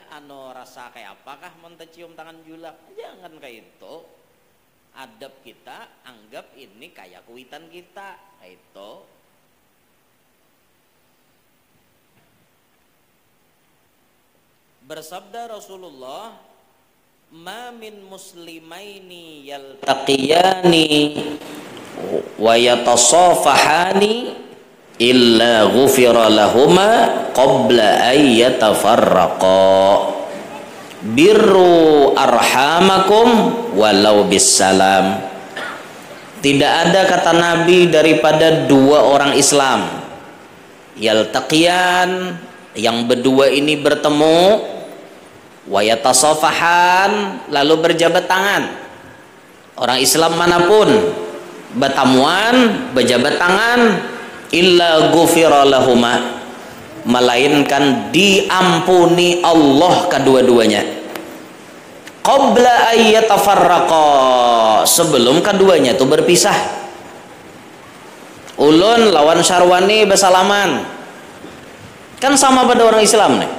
rasa kayak apakah monta cium tangan julak? Jangan kayak itu. Adab kita anggap ini kayak kuitan kita kayak itu. Bersabda Rasulullah, ma min muslimaini yaltaqiyani wa yatasafahani illa ghufira lahuma qabla an yatafarraqa birru arhamakum walau bisalam. Tidak ada kata Nabi daripada 2 orang Islam yaltaqiyan, yang berdua ini bertemu, wa yatasafahan, lalu berjabat tangan. Orang Islam manapun batamuan, berjabat tangan, illa ghufira lahuma, melainkan diampuni Allah kedua-duanya. Qabla ayyatafarraqa, sebelum keduanya itu berpisah. Ulun lawan Syarwani bersalaman, kan sama pada orang Islam nih.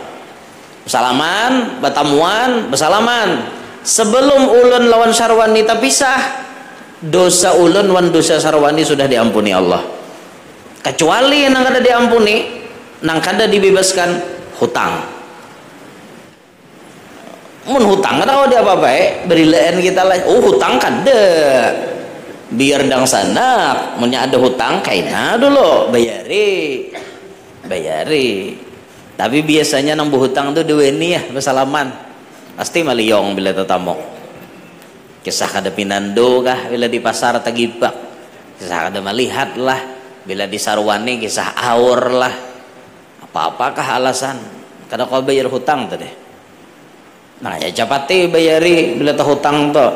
Bersalaman, batamuan, bersalaman. Sebelum ulun lawan Syarwani terpisah, dosa ulun wan dosa Sarwani sudah diampuni Allah. Kecuali nang kada diampuni, nang kada dibebaskan hutang. Mun hutang kada ada apa-apa berilaan kita lah. Oh hutang kada, biar dang sanak. Munnya ada hutang kaina dulu bayari. Tapi biasanya nang hutang tuh deweni ya bersalaman. Pasti maliyong bila tetamu. Kisah kada pinando kah bila di pasar tagibak, kisah kada melihat lah bila di Sarwani, kisah aur lah, apa-apakah alasan kada kau bayar hutang tadi. Nah ya capati bayari bila tak hutang to.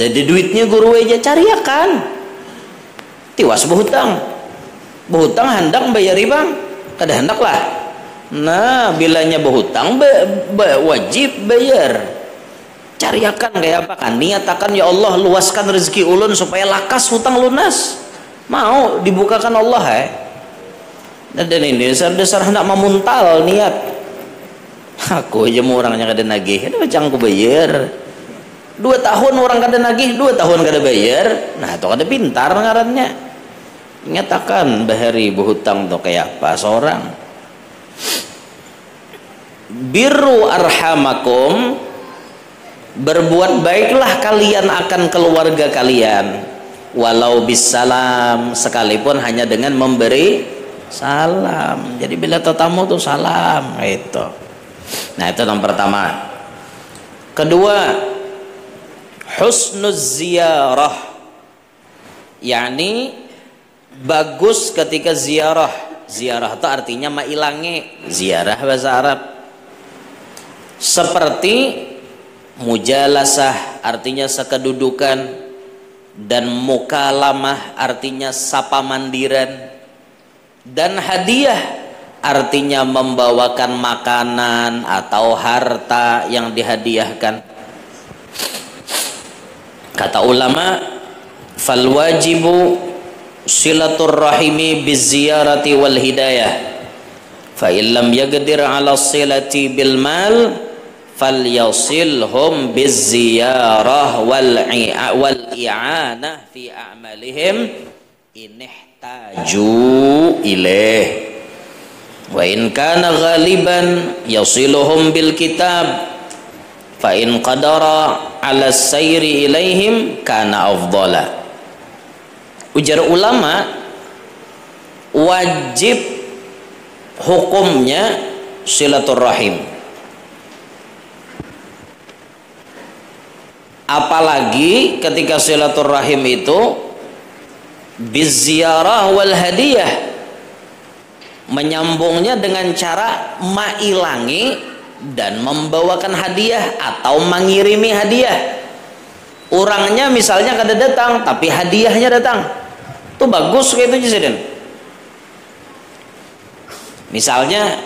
Jadi duitnya guru aja cariakan, tiwas berhutang hendak bayari bang, kada hendak lah. Nah bilanya berhutang wajib bayar. Cariakan kayak apa kan, niatakan ya Allah luaskan rezeki ulun supaya lakas hutang lunas, mau dibukakan Allah dan ini dasar hendak memuntal niat. Aku aja mau orangnya kada nagih, ada macam aku bayar 2 tahun orang kada nagih, 2 tahun kada bayar, nah itu kada pintar ngarannya. Nyatakan bahari berhutang tuh kayak apa seorang. Birru arhamakum, berbuat baiklah kalian akan keluarga kalian, walau bisalam, sekalipun hanya dengan memberi salam. Jadi bila tetamu tuh salam itu. Nah itu yang pertama. Kedua, husnuz ziyarah, yakni bagus ketika ziarah. Ziarah itu artinya mailangi, ziarah bahasa Arab. Seperti mujalasah artinya sekedudukan, dan mukalamah artinya sapa mandiran, dan hadiah artinya membawakan makanan atau harta yang dihadiahkan. Kata ulama, fal wajibu silaturrahimi biziyarati wal hidayah, fa illam yaqdir ala silati bil mal falyasilhum biziyarah wal i'anah fi a'malihim inihtaju ilaih wa in kana ghaliban yasiluhum bil kitab fa in qadara ala sayri ilaihim kana afdala. Ujar ulama, wajib hukumnya silaturahim, apalagi ketika silaturahim itu biziarah wal hadiah, menyambungnya dengan cara mailangi dan membawakan hadiah atau mengirimi hadiah. Orangnya misalnya kada datang tapi hadiahnya datang, itu bagus kayak itu Jisiden. Misalnya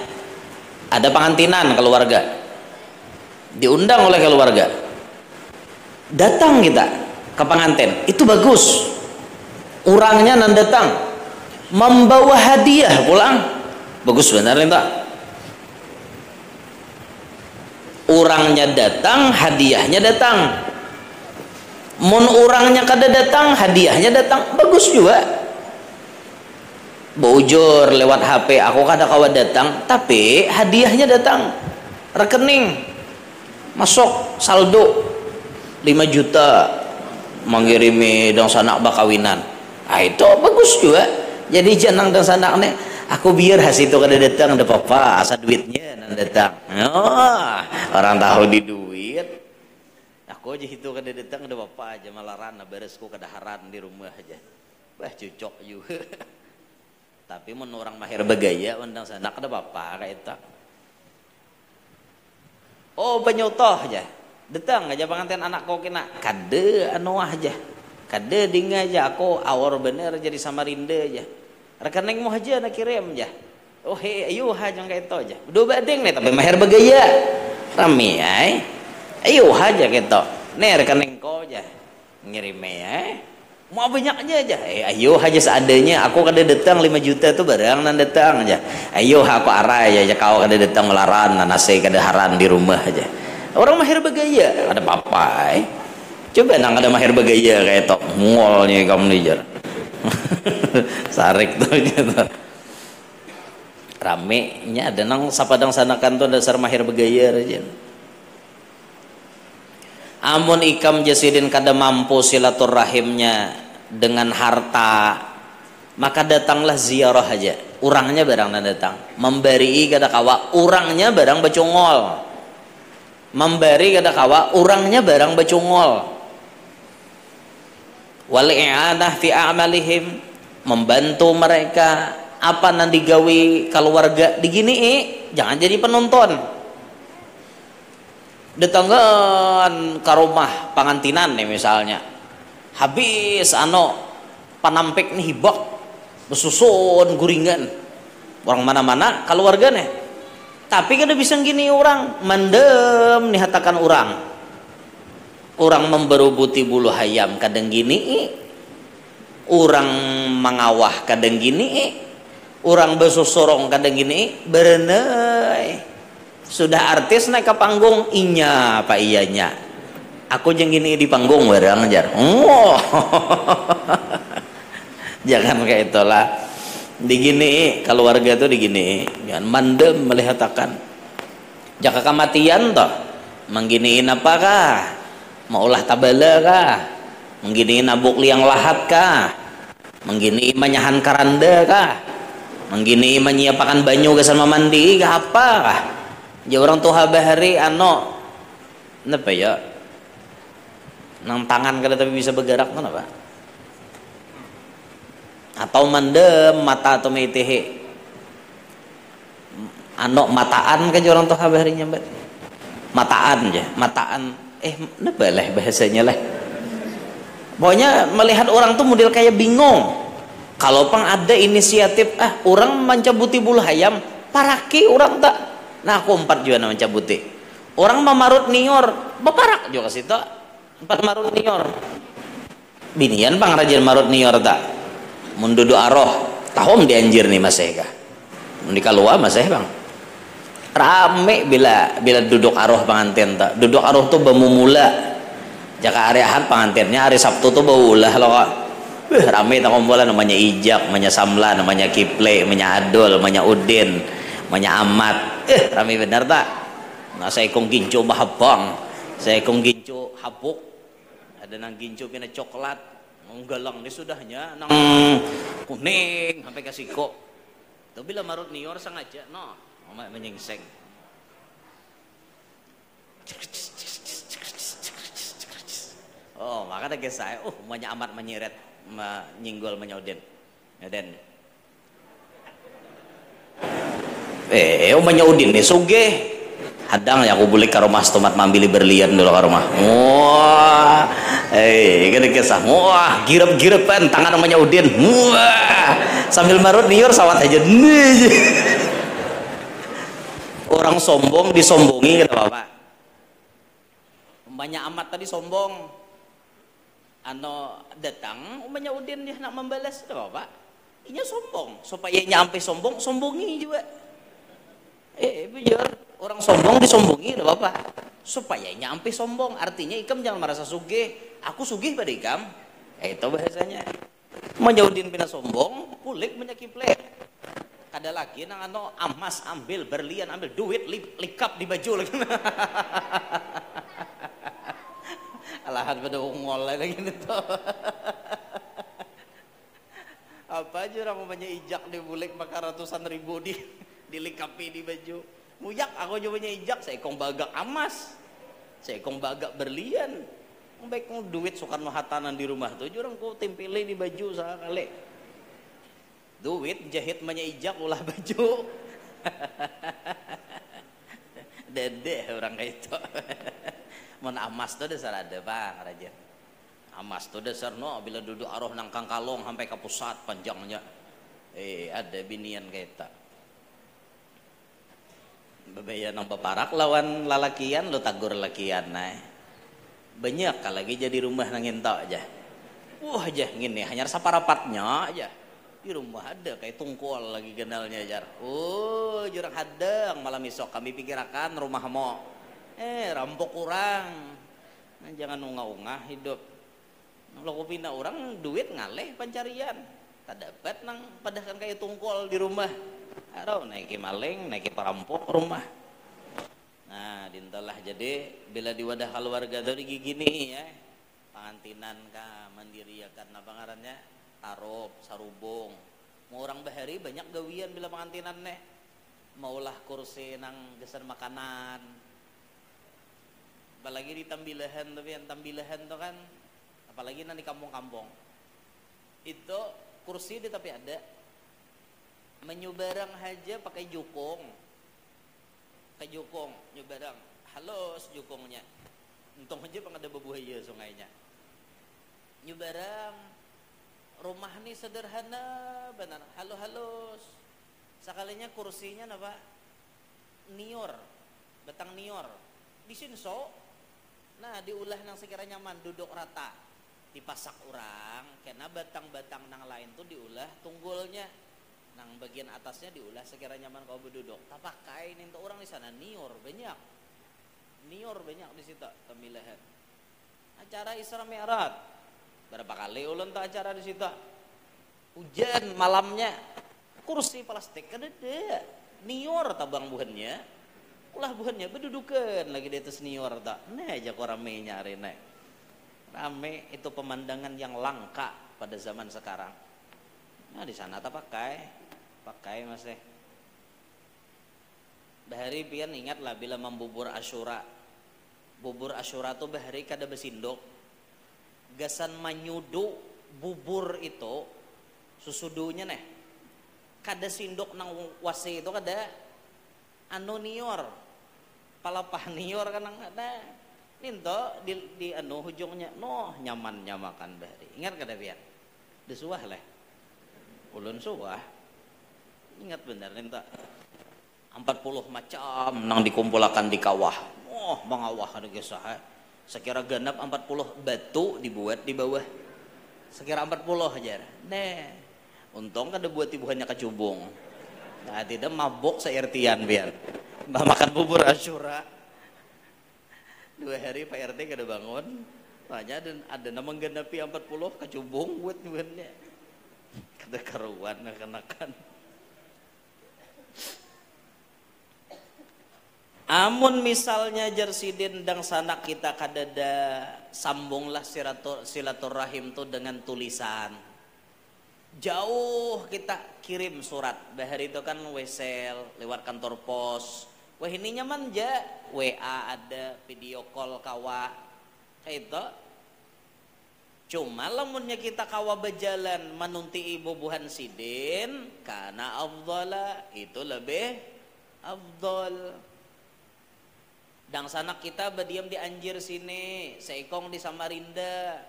ada pengantinan keluarga, diundang oleh keluarga, datang kita ke pengantin, itu bagus. Orangnya nan datang membawa hadiah pulang, bagus benar tak? Orangnya datang, hadiahnya datang. Mun orangnya kada datang, hadiahnya datang, bagus juga. Bujur lewat HP, aku kada kawa datang, tapi hadiahnya datang. Rekening masuk saldo 5 juta mengirimi dong sanak bakawinan. Ah itu bagus juga. Jadi jangan dong sanaknya, aku biar hasil itu kada datang, ada apa-apa, asal duitnya nan datang. Oh, orang tahu di duit. Aku aja itu kada datang, ada apa aja malaran, beresku kada haran di rumah aja. Bah cocok juga. Tapi mun orang mahir begaya undang sanak kada apa kayak itu. Oh penyotoh aja. Datang aja pengantin anak kau kena kade anu aja. Kade ding aja aku awor bener jadi Samarinda aja. Rekening mau aja nak kirim aja. Oh he ayo aja kayak itu aja. Udah badeng nih tapi mahir begaya. Rame ay. Ayo aja gitu. Nih rekening kau aja. Ngirim mau banyaknya aja. Ayo aja seadanya. Aku kada datang 5 juta tuh barang nan datang aja. Ayo aku arah aja kau kada datang melaran nasi kada haran di rumah aja. Orang mahir begaya ada apa-apa. Coba nang ada mahir begaya kayak tok mualnya kamu nih. Sarik tuh gitu. Rame nya ada nang sapadang sanakan tuh dasar mahir begaya aja. Amun ikam jasidin kada mampu silaturahimnya dengan harta, maka datanglah ziarah aja. Urangnya barang nan datang. Memberi kada kawa, urangnya barang bacungol. Memberi kada kawa, urangnya barang bacungol. Wal i'anah fi a'malihim, membantu mereka apa nan digawi keluarga digini jangan jadi penonton. Datangkan ke rumah pengantinan nih misalnya, habis panampik nih hibak besusun guringan orang mana-mana keluarga nih, tapi kada bisa gini orang mandem nih hatakan orang memberubuti bulu hayam kadang gini, orang mengawah kadang gini, orang besusurong kadang gini, berenai. Sudah artis naik ke panggung, inya apa iyanya. Aku jeng gini di panggung barang ajar. Oh. Jangan kayak itulah. Digini keluarga tuh digini, jangan mandem melihatakan. Jaka kematian toh, mengginiin apakah? Mau ulah tabala kah? Mengginiin abuk liang lahat kah? Mengginiin manyahan karanda kah? Mengginiin menyiapkan banyu kesan mandi kah apa kah? Ya orang tuha bahari napa ya nang tangan kada tapi bisa bergerak napa atau mandem mata atau meitehe mataan kan orang tuha bahari nyambat mataan aja mataan napa lah bahasanya lah pokoknya melihat orang tuh model kayak bingung kalau pang ada inisiatif orang mencabuti bulu hayam paraki orang tak. Nah aku 4 juga nama cabuti. Orang memarut nior, beparak juga situ. 4 marut nior. Binian pang rajin marut nior tak. Mundudu aroh, tahom dianjir nih mas Eka. Di kalua mas Bang. Rame bila duduk aroh pengantin tak. Duduk aroh tuh bamumula. Jaka hari Ahad pengantinnya, hari Sabtu tuh baulah loh kok. Rame tak kumpulan, namanya Ijak, namanya Samla, namanya Kiple, namanya Adul, namanya Udin, namanya Ahmad. Rame bener tak? Nah saya kong gincu mahabang, saya kong gincu habuk, ada nang gincu pina coklat, galang ni sudahnya nang kuning sampai ke siko. Tapi bila marut nior sengaja, no, menyingseng. Oh maka ada saya, banyak amat menyiret, menyinggol menyaudin, Udin. Menyaudin nih suge. Hadang ya aku beli ke rumah tomat mambili berlian dulu ke rumah. Wah, gede kisah. Wah, girep-girepan tangan namanya Udin. Wah, sambil marut nior sawat aja. Orang sombong disombongi gitu Bapak. Banyak amat tadi sombong. Ano datang, umanya Udin dia nak membalas, Bapak. Inya sombong, supaya inya sampai sombong, sombongi juga. Bujur. Orang sombong disombongi, Bapak. Supaya nyampe sombong, artinya ikam jangan merasa sugih. Aku sugih pada ikam. Itu bahasanya. Menyaudin pina sombong, kulik menyakiplek. Kada lagi nang ano amas ambil, berlian ambil, duit likap di baju lagi. Alahan pada ungol lagi gitu. Apa aja orang namanya Ijak dibulik maka ratusan ribu dilikapi di baju. Muyak aku nyobanya Ijak, saya kong bagak amas, saya kong bagak berlian, baik kong duit Soekarno Hatanan di rumah tuh, jurang kok tempeli di baju sekali, duit jahit manya Ijak ulah baju, dede orang kayak itu, mana amas tuh dasar ada bang raja, amas tuh dasar no, bila duduk aroh nang Kangkalong sampai ke pusat panjangnya, ada binian kayak itu. Babaya nang baparak lawan lalakian lo tagur lakian banyak lagi jadi rumah nang ento aja aja gini hanya saparapatnya aja di rumah ada kayak tungkol lagi genalnya jar jurang hadang malam isok kami pikirakan rumah mo rampok kurang jangan unga-unga hidup kalau pindah orang duit ngaleh pencarian tak dapat nang padahkan kayak tungkol di rumah. Aduh, naiki maling, naiki perampok rumah. Nah, dintalah jadi bila di wadah keluarga dari gini ya, pengantinan kah, mandiriakan apa ngarannya, tarup, sarubung. Mau orang bahari banyak gawian bila pengantinan nih, maulah kursi nang geser makanan. Apalagi di tambilahan tapi yang tambilahan tuh kan, apalagi nanti kampung-kampung. Itu kursi di tapi ada. Menyubarang aja pakai jukung nyubarang halus jukungnya untung aja pang ada bebuaya sungainya nyubarang rumah nih sederhana benar halus sekalinya kursinya apa nior batang nior disinso nah diulah nang sekiranya nyaman duduk rata dipasak orang karena batang-batang nang lain tuh diulah tunggulnya nang bagian atasnya diulah sekiranya nyaman kau berduduk. Tak pakai nih untuk orang di sana nior banyak di situ pemilihan. Acara Isra Mi'raj berapa kali ulun tak acara di situ. Hujan malamnya kursi plastik kan ada nior tabang buhannya. Ulah buhannya berdudukan lagi di atas nior tak. Nah aja kau ramenya hari ini. Rame itu pemandangan yang langka pada zaman sekarang. Nah di sana tak pakai mas teh. Bahari pian ingatlah bila membubur Asyura. Bubur Asyura tuh bahari kada besindok. Gasan manyudu bubur itu susudunya nih. Kada sindok nang wasi itu kada anu nior. Palapah nior kan nang ada. Ninto di anu hujungnya nyamannya makan bahari. Ingat kada pian? Desuah lah. Ulun suah. Ingat benar ninta 40 macam nang dikumpulkan di kawah. Mangawah ada kisah. Sekira ganap 40 batu dibuat di bawah. Sekira 40 aja. Untung kan ada buat ibuhannya kecubung. Nah, tidak mabok seertian biar. Makan bubur Asyura. 2 hari Pak RT kada bangun. Makanya ada nama menggenapi 40 kacubung buat nyuannya. Kada karuan kenakan. Amun misalnya jersidin dang sanak kita kadada sambunglah silaturahim tuh dengan tulisan. Jauh kita kirim surat. Bahar itu kan wesel lewat kantor pos. Wah ini nyaman ja. WA ada, video call kawa. Kayak itu. Cuma lamunnya kita kawa berjalan menunti ibu buhan sidin karena afdala itu lebih afdal. Dang sanak kita berdiam di Anjir sini, seikong di Samarinda,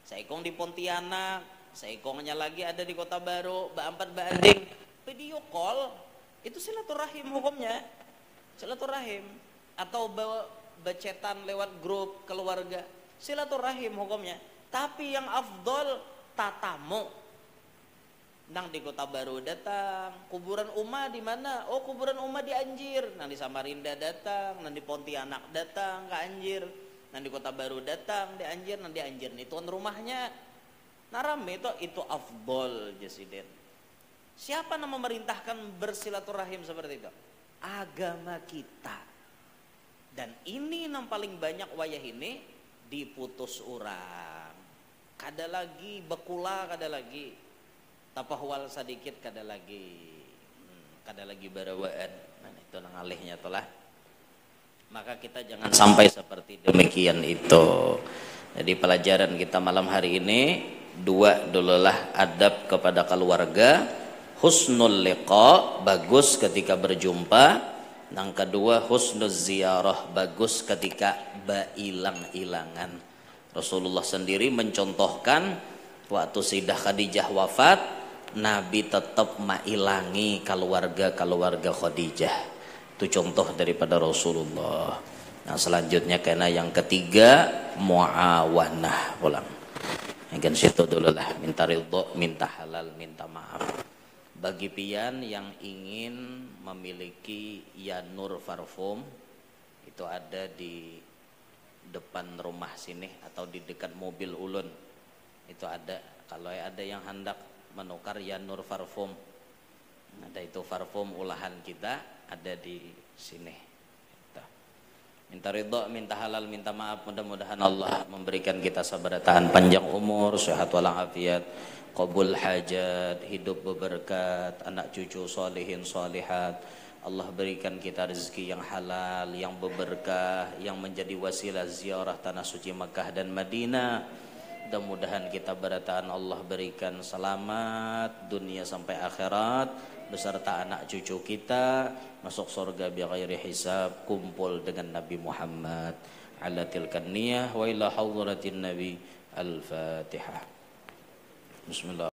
seikong di Pontianak, seikongnya lagi ada di Kota Baru, Baampat Banding. Video call itu silaturahim hukumnya, silaturahim atau becetan lewat grup keluarga, silaturahim hukumnya. Tapi yang afdol tatamu. Nang di Kota Baru datang, kuburan Uma di mana? Oh kuburan Uma di Anjir. Nang di Samarinda datang, nang di Pontianak datang ke Anjir, nang di Kota Baru datang di Anjir, nang di Anjir nih tuan rumahnya. Narame itu afdol jasiden. Siapa yang memerintahkan bersilaturahim seperti itu? Agama kita. Dan ini yang paling banyak wayah ini diputus orang. Kada lagi bekula, kada lagi tapahwal sedikit, kada lagi barawaan. Nah itu nang alihnya telah. Maka kita jangan sampai seperti demikian itu. Jadi pelajaran kita malam hari ini dua dululah adab kepada keluarga, husnul liqa, bagus ketika berjumpa. Yang kedua husnul ziarah, bagus ketika bailang-ilangan. Rasulullah sendiri mencontohkan waktu Sayyidah Khadijah wafat, Nabi tetap mailangi keluarga Khadijah. Itu contoh daripada Rasulullah. Nah selanjutnya kena yang ketiga muawanah pulang. Yang situ dulu lah, minta ridho, minta halal, minta maaf. Bagi pian yang ingin memiliki Yanur Parfum, itu ada di depan rumah sini atau di dekat mobil ulun. Itu ada, kalau ada yang hendak menukar Yanur Parfum, ada itu parfum olahan kita ada di sini. Minta ridho, minta halal, minta maaf. Mudah-mudahan Allah memberikan kita sabaratan panjang umur, sehat walafiat, qabul hajat, hidup berberkat, anak cucu solihin solihat. Allah berikan kita rezeki yang halal, yang berberkah, yang menjadi wasilah ziarah tanah suci Makkah dan Madinah. Mudah-mudahan kita berataan Allah berikan selamat dunia sampai akhirat beserta anak cucu kita masuk surga bi ghairi hisab, kumpul dengan Nabi Muhammad ala tilkan niyah wa ila hadratin Nabi. Al-Fatihah. Bismillah.